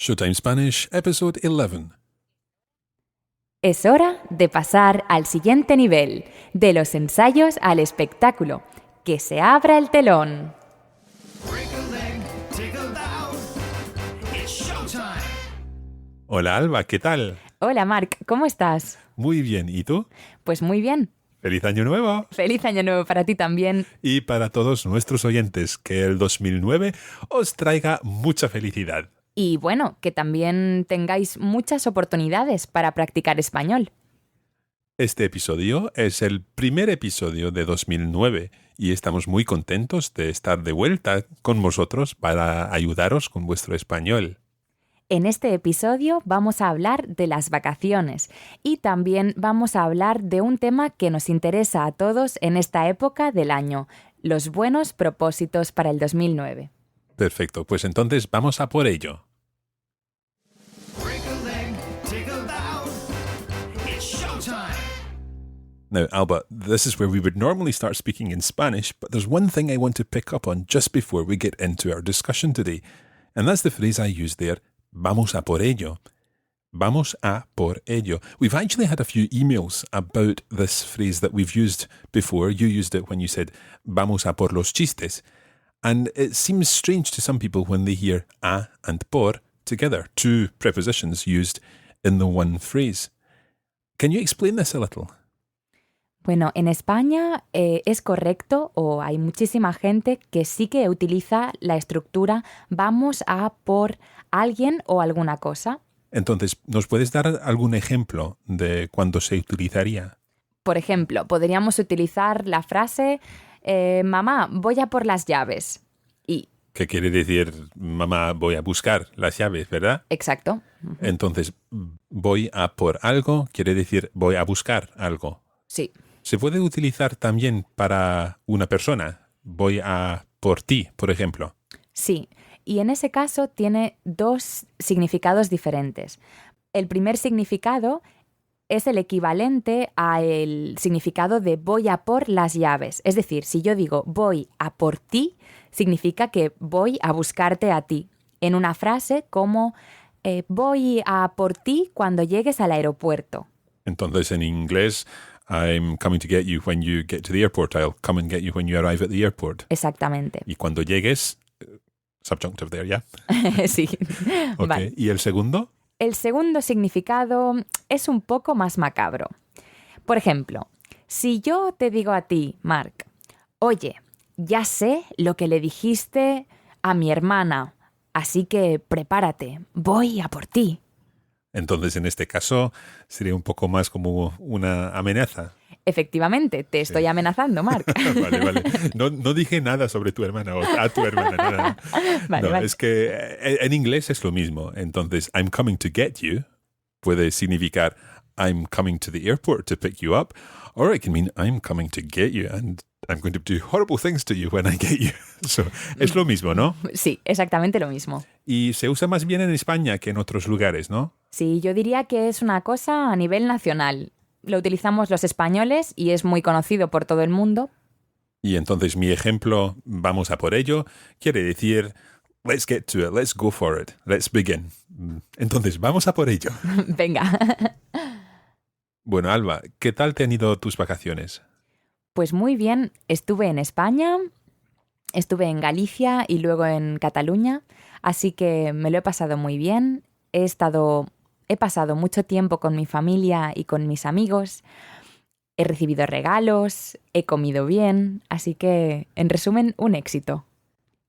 Showtime Spanish, Episode 11. Es hora de pasar al siguiente nivel, de los ensayos al espectáculo. ¡Que se abra el telón! Break a leg, take a bow. It's showtime. Hola Alba, ¿qué tal? Hola Marc, ¿cómo estás? Muy bien, ¿y tú? Pues muy bien. ¡Feliz Año Nuevo! Feliz año nuevo para ti también. Y para todos nuestros oyentes, que el 2009 os traiga mucha felicidad. Y bueno, que también tengáis muchas oportunidades para practicar español. Este episodio es el primer episodio de 2009 y estamos muy contentos de estar de vuelta con vosotros para ayudaros con vuestro español. En este episodio vamos a hablar de las vacaciones y también vamos a hablar de un tema que nos interesa a todos en esta época del año, los buenos propósitos para el 2009. Perfecto, pues entonces vamos a por ello. Break a leg, take a bow. It's showtime. Now, Alba, this is where we would normally start speaking in Spanish, but there's one thing I want to pick up on just before we get into our discussion today, and that's the phrase I used there, vamos a por ello. Vamos a por ello. We've actually had a few emails about this phrase that we've used before. You used it when you said, vamos a por los chistes. And it seems strange to some people when they hear a and por together, two prepositions used in the one phrase. Can you explain this a little? Bueno, en España es correcto o hay muchísima gente que sí que utiliza la estructura vamos a por alguien o alguna cosa. Entonces, ¿nos puedes dar algún ejemplo de cuándo se utilizaría? Por ejemplo, podríamos utilizar la frase mamá, voy a por las llaves. Y, ¿Qué quiere decir, mamá, voy a buscar las llaves, verdad? exacto. Entonces, voy a por algo quiere decir voy a buscar algo. Sí, Se puede utilizar también para una persona. Voy a por ti, por ejemplo. sí. Y en ese caso tiene dos significados diferentes. El primer significado es el equivalente al significado de voy a por las llaves. Es decir, si yo digo voy a por ti, significa que voy a buscarte a ti. En una frase como voy a por ti cuando llegues al aeropuerto. Entonces, en inglés, I'm coming to get you when you get to the airport. I'll come and get you when you arrive at the airport. Exactamente. Y cuando llegues, subjunctive there, ¿ya? Sí. Ok. Vale. ¿Y el segundo? El segundo significado es un poco más macabro. Por ejemplo, si yo te digo a ti, Marc, oye, ya sé lo que le dijiste a mi hermana, así que prepárate, voy a por ti. Entonces, en este caso, sería un poco más como una amenaza. Efectivamente, te estoy amenazando, Marc. Vale. No dije nada sobre tu hermana o a tu hermana. Nada. Vale, No, vale. es que en inglés es lo mismo. Entonces, I'm coming to get you puede significar I'm coming to the airport to pick you up, or it can mean I'm coming to get you and I'm going to do horrible things to you when I get you. So, es lo mismo, ¿no? Sí, exactamente lo mismo. Y se usa más bien en España que en otros lugares, ¿no? Sí, yo diría que es una cosa a nivel nacional. Lo utilizamos los españoles y es muy conocido por todo el mundo. Y entonces mi ejemplo, vamos a por ello, quiere decir let's get to it, let's go for it, let's begin. Entonces, vamos a por ello. Venga. Bueno, Alba, ¿qué tal te han ido tus vacaciones? Pues muy bien, estuve en España, estuve en Galicia y luego en Cataluña, así que me lo he pasado muy bien. He pasado mucho tiempo con mi familia y con mis amigos. He recibido regalos, he comido bien, así que, en resumen, un éxito.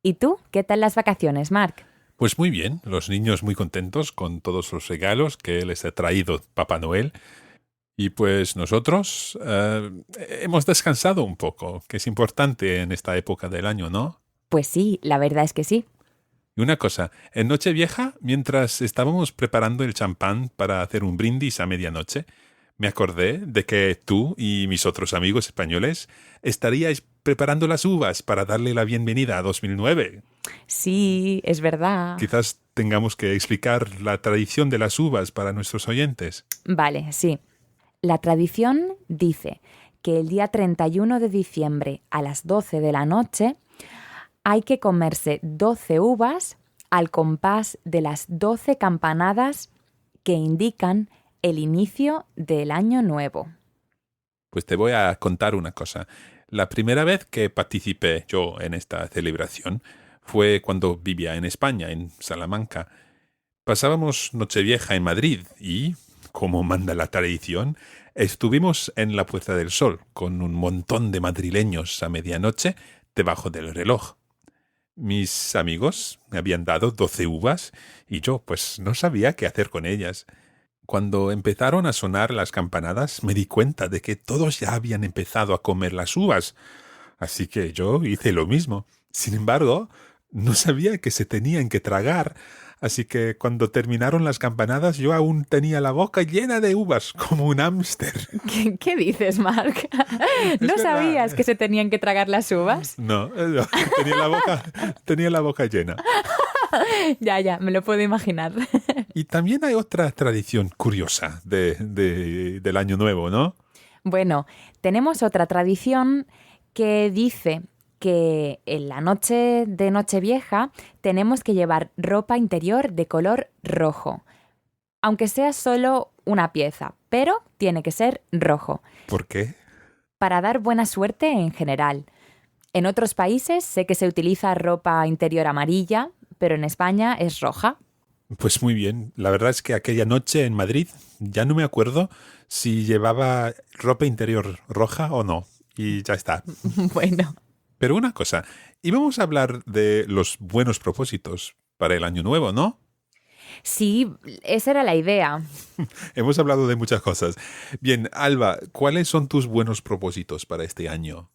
¿Y tú? ¿Qué tal las vacaciones, Marc? Pues muy bien, los niños muy contentos con todos los regalos que les ha traído Papá Noel. Y pues nosotros hemos descansado un poco, que es importante en esta época del año, ¿no? Pues sí, la verdad es que sí. Y una cosa, en Nochevieja, mientras estábamos preparando el champán para hacer un brindis a medianoche, me acordé de que tú y mis otros amigos españoles estaríais preparando las uvas para darle la bienvenida a 2009. Sí, es verdad. Quizás tengamos que explicar la tradición de las uvas para nuestros oyentes. Vale, sí. La tradición dice que el día 31 de diciembre a las 12 de la noche hay que comerse 12 uvas al compás de las 12 campanadas que indican el inicio del año nuevo. Pues te voy a contar una cosa. La primera vez que participé yo en esta celebración fue cuando vivía en España, en Salamanca. Pasábamos Nochevieja en Madrid y, como manda la tradición, estuvimos en la Puerta del Sol con un montón de madrileños a medianoche debajo del reloj. Mis amigos me habían dado 12 uvas y yo pues no sabía qué hacer con ellas. Cuando empezaron a sonar las campanadas me di cuenta de que todos ya habían empezado a comer las uvas. Así que yo hice lo mismo. Sin embargo, no sabía que se tenían que tragar. Así que cuando terminaron las campanadas yo aún tenía la boca llena de uvas, como un hámster. ¿Qué dices, Mark? ¿No verdad. sabías que se tenían que tragar las uvas? No, tenía la boca llena. Ya, me lo puedo imaginar. Y también hay otra tradición curiosa del Año Nuevo, ¿no? Bueno, tenemos otra tradición que dice que en la noche de Nochevieja tenemos que llevar ropa interior de color rojo, aunque sea solo una pieza, pero tiene que ser rojo, ¿Por qué? para dar buena suerte en general. En otros países sé que se utiliza ropa interior amarilla, pero en España es roja. Pues muy bien. La verdad es que aquella noche en Madrid ya no me acuerdo si llevaba ropa interior roja o no. Y ya está. Bueno, Pero una cosa, íbamos a hablar de los buenos propósitos para el Año Nuevo, ¿no? sí, esa era la idea. Hemos hablado de muchas cosas. Bien, Alba, ¿cuáles son tus buenos propósitos para este año?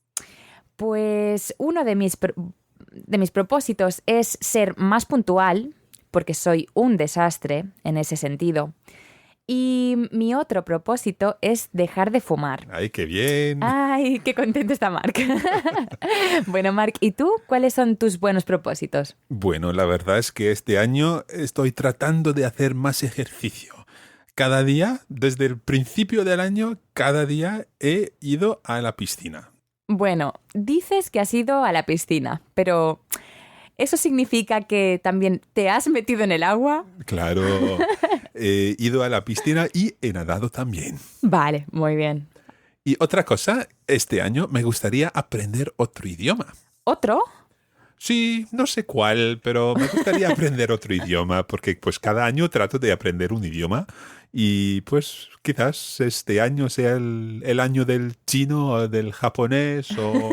Pues uno de mis propósitos es ser más puntual, porque soy un desastre en ese sentido. Y mi otro propósito es dejar de fumar. ¡Ay, qué bien! ¡Ay, qué contento está Mark! Bueno, Mark, ¿y tú cuáles son tus buenos propósitos? Bueno, la verdad es que este año estoy tratando de hacer más ejercicio. Cada día, desde el principio del año, cada día he ido a la piscina. Bueno, dices que has ido a la piscina, pero ¿eso significa que también te has metido en el agua? Claro, he ido a la piscina y he nadado también. Vale, muy bien. Y otra cosa, este año me gustaría aprender otro idioma. ¿Otro? Sí, no sé cuál, pero me gustaría aprender otro idioma porque pues cada año trato de aprender un idioma y pues quizás este año sea el año del chino o del japonés o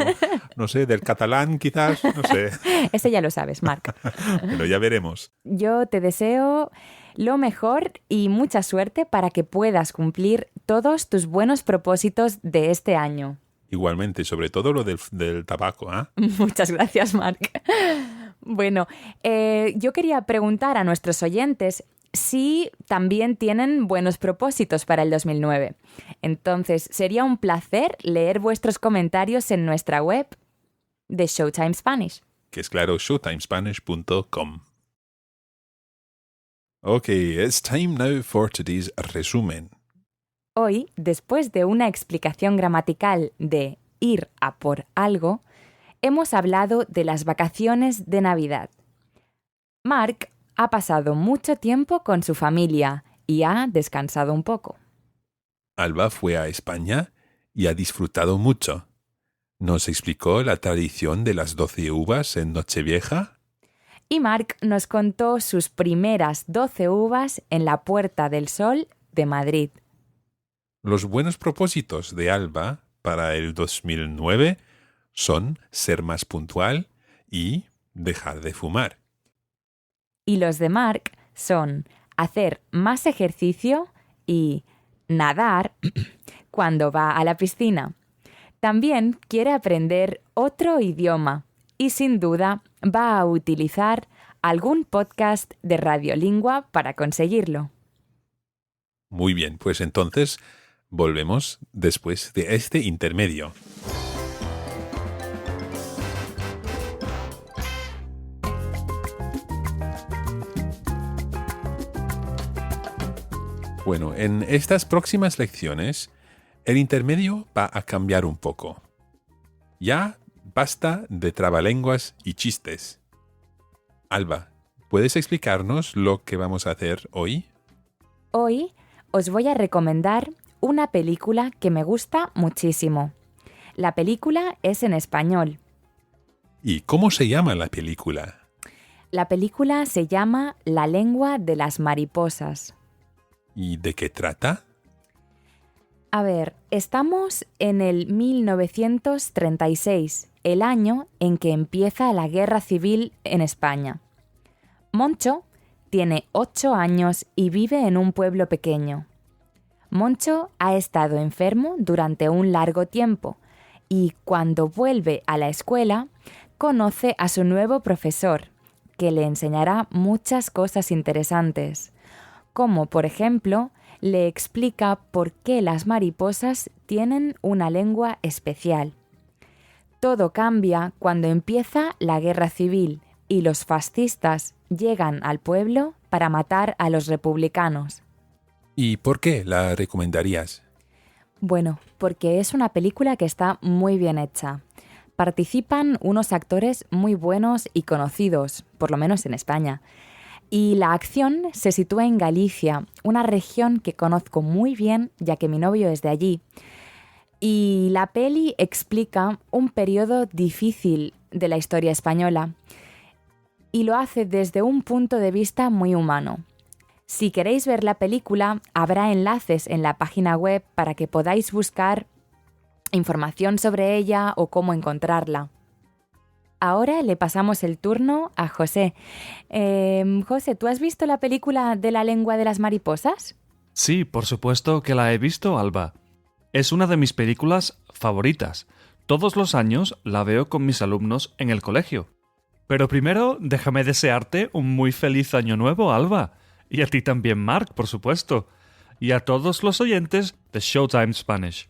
no sé, del catalán quizás, no sé. Ese ya lo sabes, Mark. Pero ya veremos. Yo te deseo lo mejor y mucha suerte para que puedas cumplir todos tus buenos propósitos de este año. Igualmente, sobre todo lo del tabaco, ¿ah? Muchas gracias, Mark. Bueno, yo quería preguntar a nuestros oyentes si también tienen buenos propósitos para el 2009. Entonces, sería un placer leer vuestros comentarios en nuestra web de Showtime Spanish. Que es claro, showtimespanish.com. Okay, it's time now for today's resumen. Hoy, después de una explicación gramatical de ir a por algo, hemos hablado de las vacaciones de Navidad. Mark ha pasado mucho tiempo con su familia y ha descansado un poco. Alba fue a España y ha disfrutado mucho. ¿Nos explicó la tradición de las 12 uvas en Nochevieja? Y Mark nos contó sus primeras 12 uvas en la Puerta del Sol de Madrid. Los buenos propósitos de Alba para el 2009 son ser más puntual y dejar de fumar. Y los de Mark son hacer más ejercicio y nadar cuando va a la piscina. También quiere aprender otro idioma y sin duda va a utilizar algún podcast de Radiolingua para conseguirlo. Muy bien, pues entonces volvemos después de este intermedio. Bueno, en estas próximas lecciones, el intermedio va a cambiar un poco. Ya basta de trabalenguas y chistes. Alba, ¿Puedes explicarnos lo que vamos a hacer hoy? Hoy os voy a recomendar una película que me gusta muchísimo. La película es en español. ¿Y cómo se llama la película? La película se llama La lengua de las mariposas. ¿Y de qué trata? A ver, estamos en el 1936, el año en que empieza la Guerra Civil en España. Moncho tiene 8 años y vive en un pueblo pequeño. Moncho ha estado enfermo durante un largo tiempo y cuando vuelve a la escuela conoce a su nuevo profesor, que le enseñará muchas cosas interesantes, como por ejemplo le explica por qué las mariposas tienen una lengua especial. Todo cambia cuando empieza la Guerra Civil y los fascistas llegan al pueblo para matar a los republicanos. ¿Y por qué la recomendarías? Bueno, porque es una película que está muy bien hecha. Participan unos actores muy buenos y conocidos, por lo menos en España. Y la acción se sitúa en Galicia, una región que conozco muy bien ya que mi novio es de allí. Y la peli explica un periodo difícil de la historia española y lo hace desde un punto de vista muy humano. Si queréis ver la película, habrá enlaces en la página web para que podáis buscar información sobre ella o cómo encontrarla. Ahora le pasamos el turno a José. José, ¿tú has visto la película de La lengua de las mariposas? Sí, por supuesto que la he visto, Alba. Es una de mis películas favoritas. Todos los años la veo con mis alumnos en el colegio. Pero primero, déjame desearte un muy feliz año nuevo, Alba. Y a ti también, Mark, por supuesto. Y a todos los oyentes de Showtime Spanish.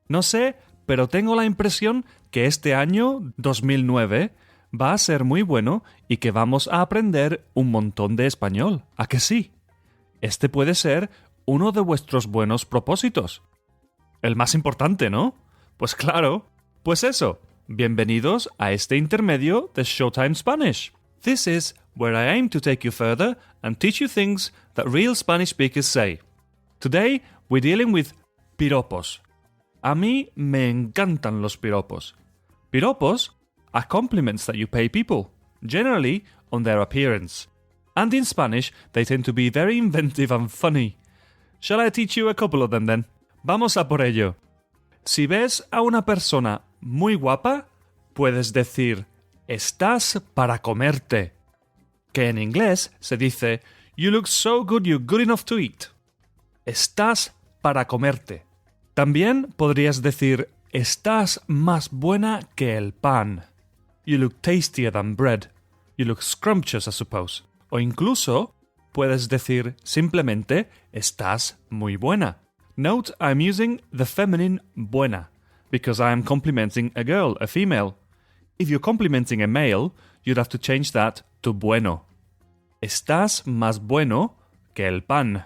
No sé, pero tengo la impresión que este año, 2009, va a ser muy bueno y que vamos a aprender un montón de español. ¿A que sí? Este puede ser uno de vuestros buenos propósitos. El más importante, ¿no? Pues claro. Pues eso. Bienvenidos a este intermedio de Showtime Spanish. This is where I aim to take you further and teach you things that real Spanish speakers say. Today, we're dealing with piropos. A mí me encantan los piropos. Piropos are compliments that you pay people, generally on their appearance. And in Spanish, they tend to be very inventive and funny. Shall I teach you a couple of them then? Vamos a por ello. Si ves a una persona muy guapa, puedes decir, estás para comerte. Que en inglés se dice, you look so good you're good enough to eat. Estás para comerte. También podrías decir, estás más buena que el pan. You look tastier than bread. You look scrumptious, I suppose. O incluso, puedes decir simplemente, estás muy buena. Note, I'm using the feminine buena, because I am complimenting a girl, a female. If you're complimenting a male, you'd have to change that to bueno. Estás más bueno que el pan.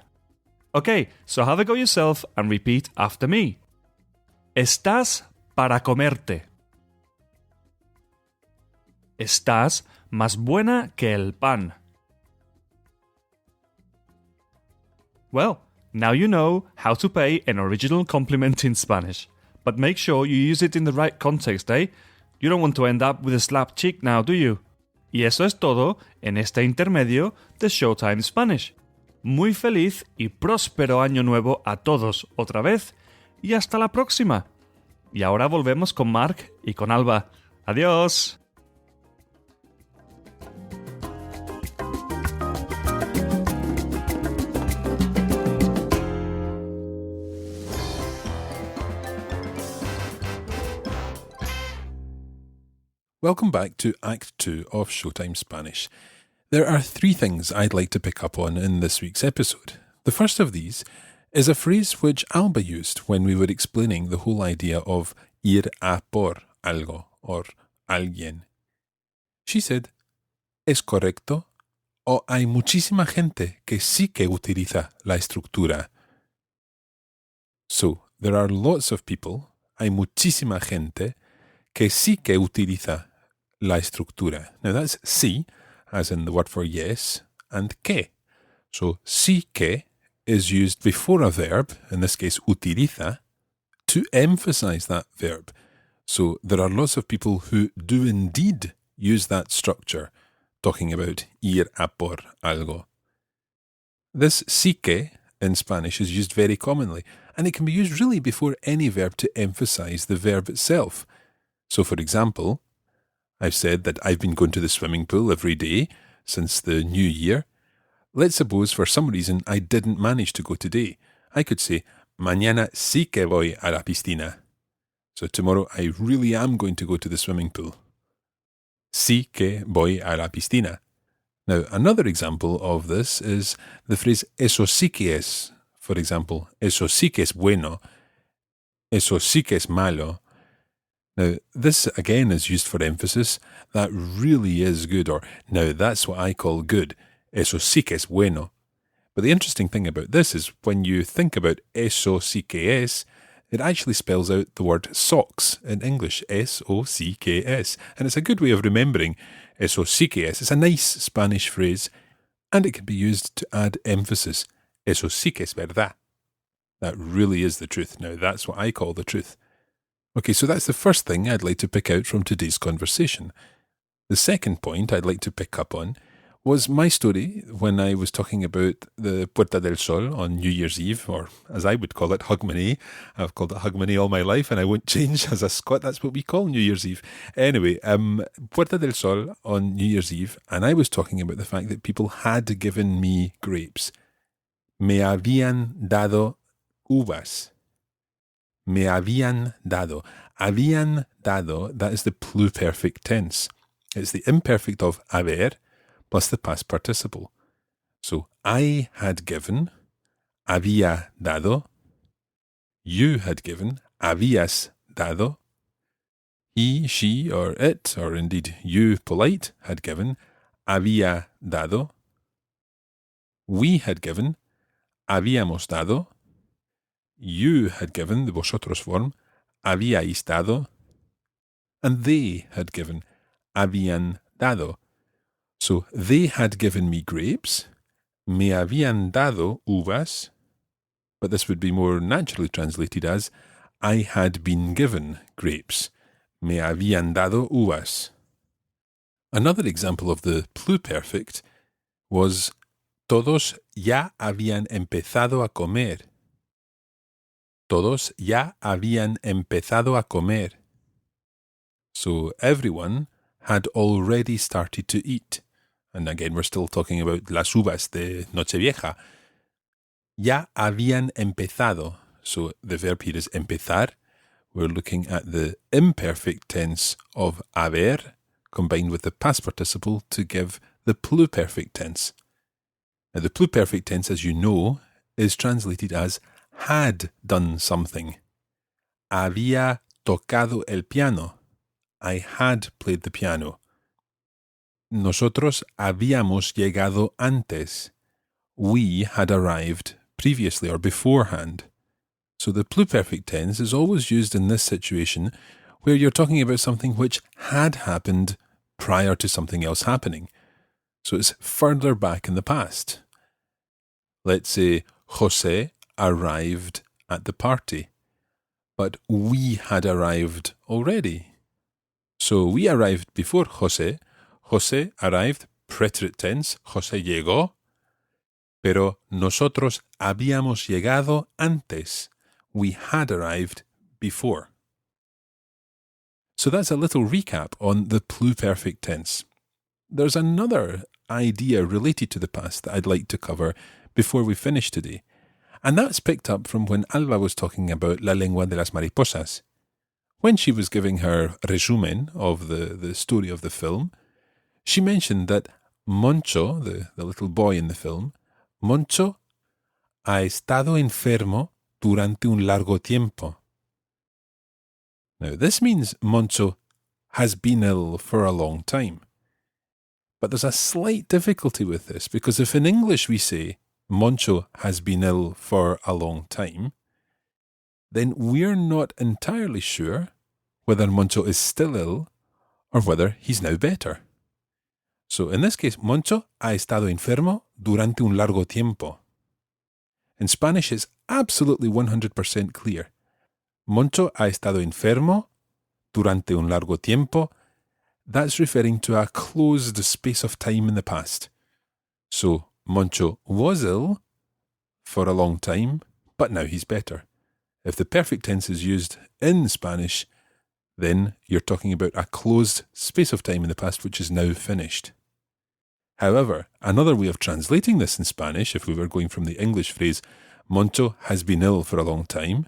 Okay, so have a go yourself and repeat after me. Estás para comerte. Estás más buena que el pan. Well, now you know how to pay an original compliment in Spanish. But make sure you use it in the right context, eh? You don't want to end up with a slapped cheek now, do you? Y eso es todo en este intermedio de Showtime Spanish. Muy feliz y próspero año nuevo a todos otra vez y hasta la próxima. Y ahora volvemos con Mark y con Alba. ¡Adiós! Welcome back to Act 2 of Showtime Spanish. There are 3 things I'd like to pick up on in this week's episode. The first of these is a phrase which Alba used when we were explaining the whole idea of ir a por algo or alguien. She said, ¿es correcto? O hay muchísima gente que sí que utiliza la estructura. So, there are lots of people, hay muchísima gente, que sí que utiliza la estructura. Now that's sí, as in the word for yes, and que. So sí que is used before a verb, in this case utiliza, to emphasize that verb. So there are lots of people who do indeed use that structure, talking about ir a por algo. This sí que in Spanish is used very commonly, and it can be used really before any verb to emphasize the verb itself. So for example, I've said that I've been going to the swimming pool every day since the new year. Let's suppose for some reason I didn't manage to go today. I could say, mañana sí que voy a la piscina. So tomorrow I really am going to go to the swimming pool. Sí que voy a la piscina. Now, another example of this is the phrase eso sí que es. For example, eso sí que es bueno. Eso sí que es malo. Now, this again is used for emphasis. That really is good, or now that's what I call good. Eso sí que es bueno. But the interesting thing about this is when you think about eso sí que es, it actually spells out the word socks in English, S-O-C-K-S. And it's a good way of remembering eso sí que es. It's a nice Spanish phrase, and it can be used to add emphasis. Eso sí que es verdad. That really is the truth. Now, that's what I call the truth. Okay, so that's the first thing I'd like to pick out from today's conversation. The second point I'd like to pick up on was my story when I was talking about the Puerta del Sol on New Year's Eve, or as I would call it, Hogmanay. I've called it Hogmanay all my life, and I won't change. As a Scot, that's what we call New Year's Eve. Anyway, Puerta del Sol on New Year's Eve, and I was talking about the fact that people had given me grapes. Me habían dado uvas. Me habían dado. Habían dado, that is the pluperfect tense. It's the imperfect of haber plus the past participle. So, I had given, había dado. You had given, habías dado. He, she, or it, or indeed you, polite, had given, había dado. We had given, habíamos dado. You had given, the vosotros form, habíais dado. And they had given, habían dado. So, they had given me grapes, me habían dado uvas, but this would be more naturally translated as, I had been given grapes, me habían dado uvas. Another example of the pluperfect was, todos ya habían empezado a comer. Todos ya habían empezado a comer. So, everyone had already started to eat. And again, we're still talking about las uvas de Nochevieja. Ya habían empezado. So the verb here is empezar. We're looking at the imperfect tense of haber combined with the past participle to give the pluperfect tense. Now, the pluperfect tense, as you know, is translated as had done something. Había tocado el piano. I had played the piano. Nosotros habíamos llegado antes. We had arrived previously or beforehand. So the pluperfect tense is always used in this situation where you're talking about something which had happened prior to something else happening. So it's further back in the past. Let's say José arrived at the party, but we had arrived already. So we arrived before José. José arrived, preterite tense, José llegó, pero nosotros habíamos llegado antes. We had arrived before. So that's a little recap on the pluperfect tense. There's another idea related to the past that I'd like to cover before we finish today, and that's picked up from when Alba was talking about La Lengua de las Mariposas. When she was giving her resumen of the story of the film, she mentioned that Moncho, the little boy in the film, Moncho ha estado enfermo durante un largo tiempo. Now, this means Moncho has been ill for a long time. But there's a slight difficulty with this, because if in English we say Moncho has been ill for a long time, then we're not entirely sure whether Moncho is still ill or whether he's now better. So in this case, Moncho ha estado enfermo durante un largo tiempo. In Spanish, it's absolutely 100% clear. Moncho ha estado enfermo durante un largo tiempo. That's referring to a closed space of time in the past. So, Moncho was ill for a long time, but now he's better. If the perfect tense is used in Spanish, then you're talking about a closed space of time in the past which is now finished. However, another way of translating this in Spanish, if we were going from the English phrase, Moncho has been ill for a long time,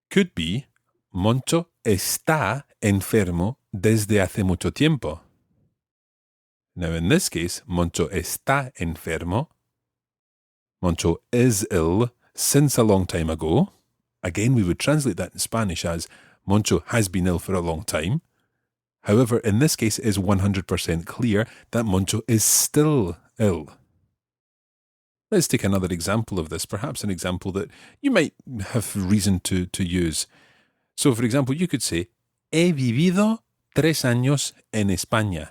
could be, Moncho está enfermo desde hace mucho tiempo. Now in this case, Moncho está enfermo. Moncho is ill since a long time ago. Again, we would translate that in Spanish as Moncho has been ill for a long time. However, in this case, it is 100% clear that Moncho is still ill. Let's take another example of this, perhaps an example that you might have reason to use. So, for example, you could say, he vivido 3 años en España.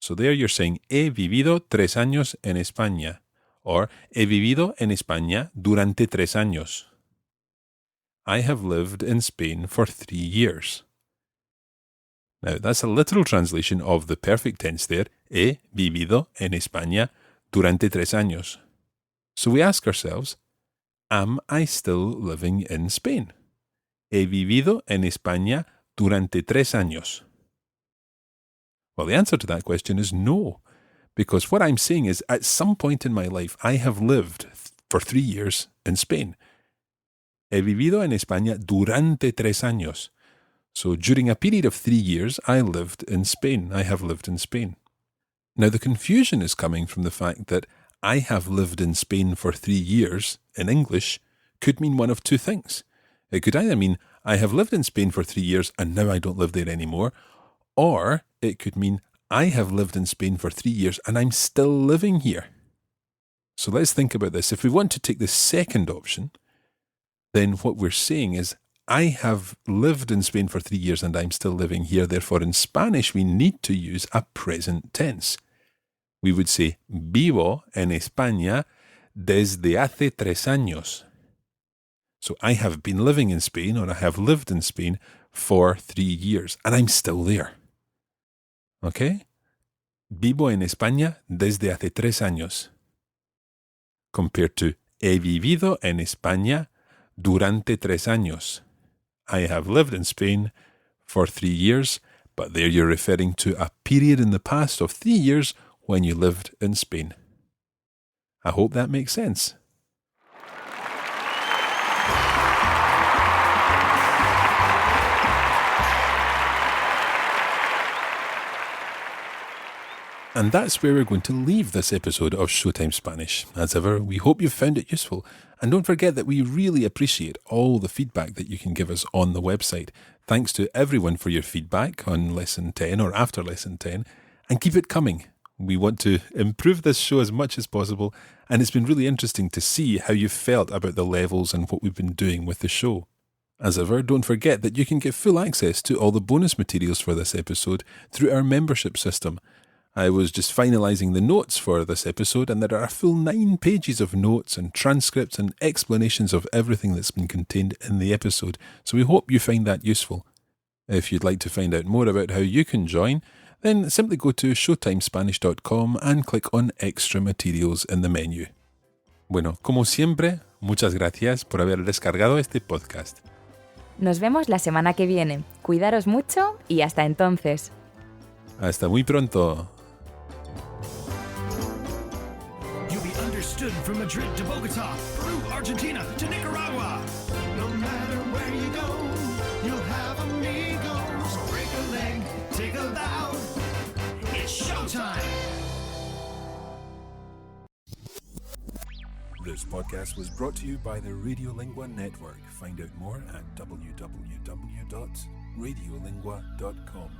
So there you're saying, he vivido 3 años en España. Or, he vivido en España durante 3 años. I have lived in Spain for 3 years. Now, that's a literal translation of the perfect tense there. He vivido en España durante 3 años. So we ask ourselves, am I still living in Spain? He vivido en España durante 3 años. Well, the answer to that question is no, because what I'm saying is at some point in my life, I have lived for 3 years in Spain. He vivido en España durante 3 años. So during a period of 3 years, I lived in Spain. I have lived in Spain. Now, the confusion is coming from the fact that I have lived in Spain for 3 years in English could mean one of two things. It could either mean I have lived in Spain for 3 years and now I don't live there anymore, or it could mean I have lived in Spain for 3 years and I'm still living here. So let's think about this. If we want to take the second option, then what we're saying is I have lived in Spain for 3 years and I'm still living here. Therefore, in Spanish, we need to use a present tense. We would say, vivo en España desde hace 3 años. So I have been living in Spain, or I have lived in Spain for 3 years, and I'm still there. Okay? Vivo en España desde hace 3 años. Compared to, he vivido en España durante 3 años. I have lived in Spain for 3 years, but there you're referring to a period in the past of 3 years when you lived in Spain. I hope that makes sense. And that's where we're going to leave this episode of Showtime Spanish. As ever, we hope you've found it useful. And don't forget that we really appreciate all the feedback that you can give us on the website. Thanks to everyone for your feedback on Lesson 10 or after Lesson 10. And keep it coming. We want to improve this show as much as possible. And it's been really interesting to see how you've felt about the levels and what we've been doing with the show. As ever, don't forget that you can get full access to all the bonus materials for this episode through our membership system. I was just finalising the notes for this episode, and there are a full 9 pages of notes and transcripts and explanations of everything that's been contained in the episode, so we hope you find that useful. If you'd like to find out more about how you can join, then simply go to showtimespanish.com and click on Extra Materials in the menu. Bueno, como siempre, muchas gracias por haber descargado este podcast. Nos vemos la semana que viene. Cuidaros mucho y hasta entonces. Hasta muy pronto. You'll be understood from Madrid to Bogota, Peru, Argentina to Nicaragua. No matter where you go, you'll have amigos. Break a leg, take a bow. It's showtime. This podcast was brought to you by the Radiolingua Network. Find out more at www.radiolingua.com.